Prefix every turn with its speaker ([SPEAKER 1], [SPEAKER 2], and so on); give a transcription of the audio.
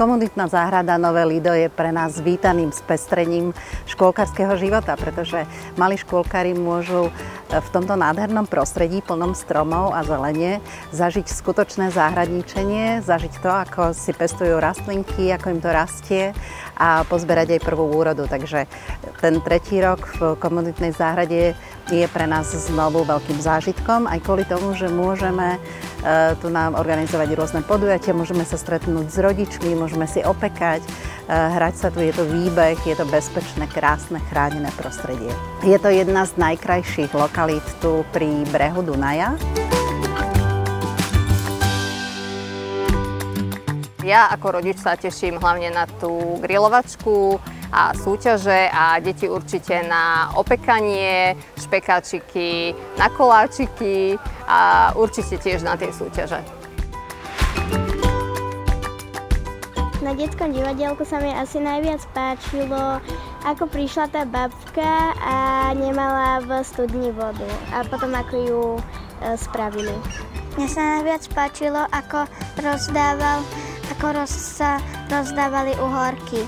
[SPEAKER 1] Komunitná záhrada Nové Lido je pre nás vítaným spestrením škôlkarského života, pretože malí škôlkari môžu v tomto nádhernom prostredí plnom stromov a zelene zažiť skutočné záhradníčenie, zažiť to, ako si pestujú rastlinky, ako im to rastie a pozberať aj prvú úrodu. Takže ten tretí rok v komunitnej záhrade je pre nás znovu veľkým zážitkom, aj kvôli tomu, že môžeme tu nám organizovať rôzne podujatia, môžeme sa stretnúť s rodičmi, môžeme si opekať, hrať sa tu, je to výbeh, je to bezpečné, krásne, chránené prostredie. Je to jedna z najkrajších lokalít tu pri brehu Dunaja. Ja ako rodič sa teším hlavne na tú grilovačku a súťaže a deti určite na opekanie, špekáčiky, na koláčiky a určite tiež na tie súťaže.
[SPEAKER 2] Na detskom divadielku sa mi asi najviac páčilo, ako prišla tá babka a nemala v studni vodu a potom ako ju spravili.
[SPEAKER 3] Mne sa najviac páčilo, ako sa rozdávali uhorky.